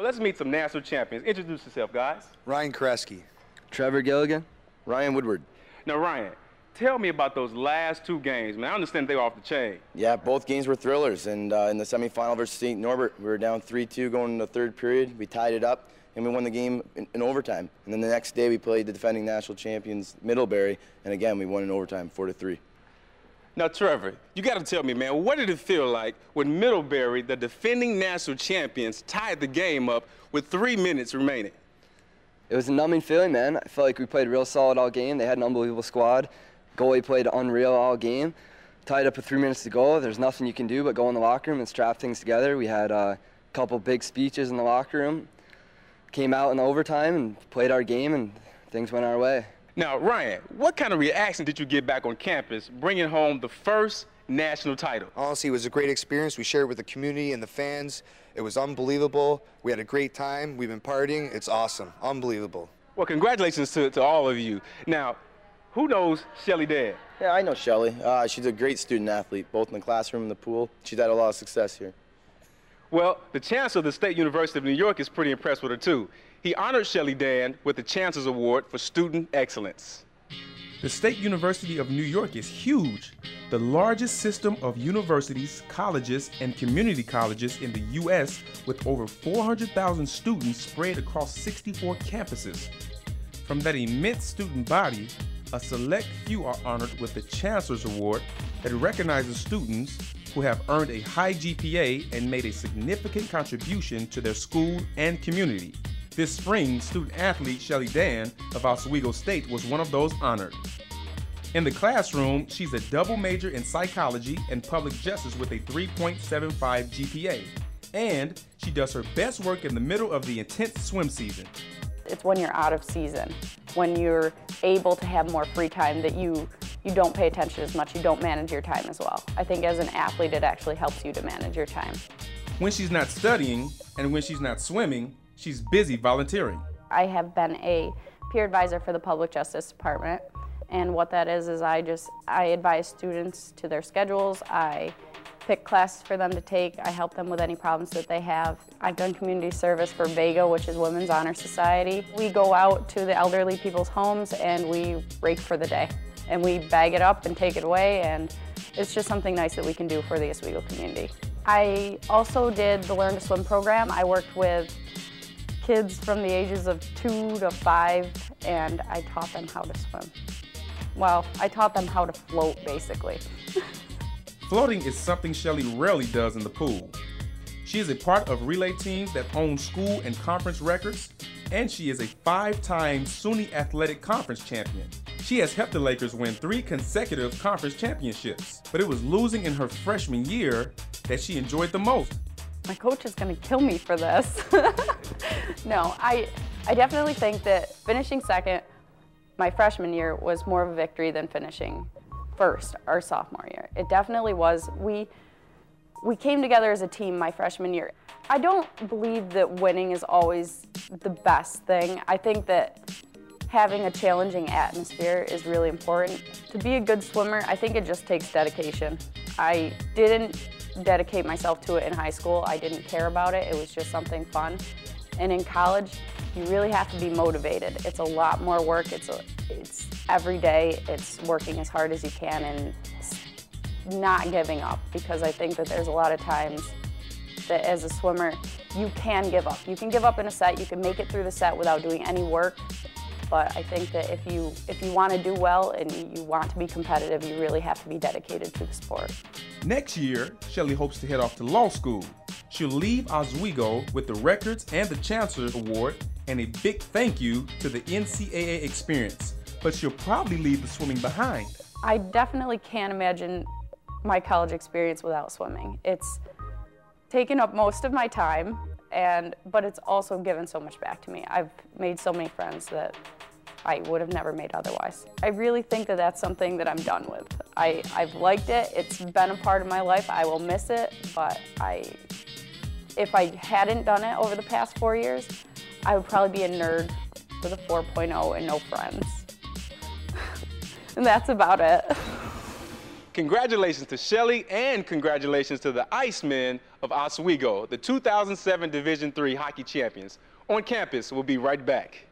Well, let's meet some national champions. Introduce yourself, guys. Ryan Koreski. Trevor Gilligan. Ryan Woodward. Now, Ryan, tell me about those last two games. Man, I understand they were off the chain. Yeah, both games were thrillers, and in the semifinal versus St. Norbert, we were down 3-2 going into the third period. We tied it up, and we won the game in overtime. And then the next day, we played the defending national champions, Middlebury, and again, we won in overtime, 4-3. Now, Trevor, you got to tell me, man, what did it feel like when Middlebury, the defending national champions, tied the game up with 3 minutes remaining? It was a numbing feeling, man. I felt like we played real solid all game. They had an unbelievable squad. Goalie played unreal all game. Tied up with 3 minutes to go. There's nothing you can do but go in the locker room and strap things together. We had a couple big speeches in the locker room. Came out in the overtime and played our game, and things went our way. Now, Ryan, what kind of reaction did you get back on campus bringing home the first national title? Honestly, it was a great experience. We shared it with the community and the fans. It was unbelievable. We had a great time. We've been partying. It's awesome. Unbelievable. Well, congratulations to all of you. Now, who knows Shelly Dan? Yeah, I know Shelly. She's a great student athlete, both in the classroom and the pool. She's had a lot of success here. Well, the chancellor of the State University of New York is pretty impressed with her, too. He honored Shelly Dan with the Chancellor's Award for Student Excellence. The State University of New York is huge, the largest system of universities, colleges, and community colleges in the U.S. with over 400,000 students spread across 64 campuses. From that immense student body, a select few are honored with the Chancellor's Award that recognizes students who have earned a high GPA and made a significant contribution to their school and community. This spring, student athlete Shelly Dan of Oswego State was one of those honored. In the classroom, she's a double major in psychology and public justice with a 3.75 GPA. And she does her best work in the middle of the intense swim season. It's when you're out of season, when you're able to have more free time that you don't pay attention as much, you don't manage your time as well. I think as an athlete, it actually helps you to manage your time. When she's not studying and when she's not swimming, she's busy volunteering. I have been a peer advisor for the Public Justice Department, and what that is I advise students to their schedules, I pick classes for them to take, I help them with any problems that they have. I've done community service for VEGA, which is Women's Honor Society. We go out to the elderly people's homes and we rake for the day. And we bag it up and take it away, and it's just something nice that we can do for the Oswego community. I also did the Learn to Swim program. I worked with kids from the ages of 2 to 5, and I taught them how to swim. Well, I taught them how to float, basically. Floating is something Shelly rarely does in the pool. She is a part of relay teams that own school and conference records, and she is a 5-time SUNY Athletic Conference champion. She has helped the Lakers win 3 consecutive conference championships, but it was losing in her freshman year that she enjoyed the most. My coach is going to kill me for this. No, I definitely think that finishing second my freshman year was more of a victory than finishing first our sophomore year. It definitely was. We came together as a team my freshman year. I don't believe that winning is always the best thing. I think that having a challenging atmosphere is really important. To be a good swimmer, I think it just takes dedication. I didn't dedicate myself to it in high school. I didn't care about it. It was just something fun. And in college, you really have to be motivated. It's a lot more work. It's every day. It's working as hard as you can and not giving up, because I think that there's a lot of times that as a swimmer, you can give up. You can give up in a set. You can make it through the set without doing any work. But I think that if you want to do well and you want to be competitive, you really have to be dedicated to the sport. Next year, Shelly hopes to head off to law school. She'll leave Oswego with the records and the Chancellor's Award and a big thank you to the NCAA experience. But she'll probably leave the swimming behind. I definitely can't imagine my college experience without swimming. It's taken up most of my time, but it's also given so much back to me. I've made so many friends that I would have never made otherwise. I really think that that's something that I'm done with. I've liked it. It's been a part of my life. I will miss it, but if I hadn't done it over the past 4 years, I would probably be a nerd with a 4.0 and no friends. And that's about it. Congratulations to Shelly and congratulations to the Icemen of Oswego, the 2007 Division III hockey champions. On campus, we'll be right back.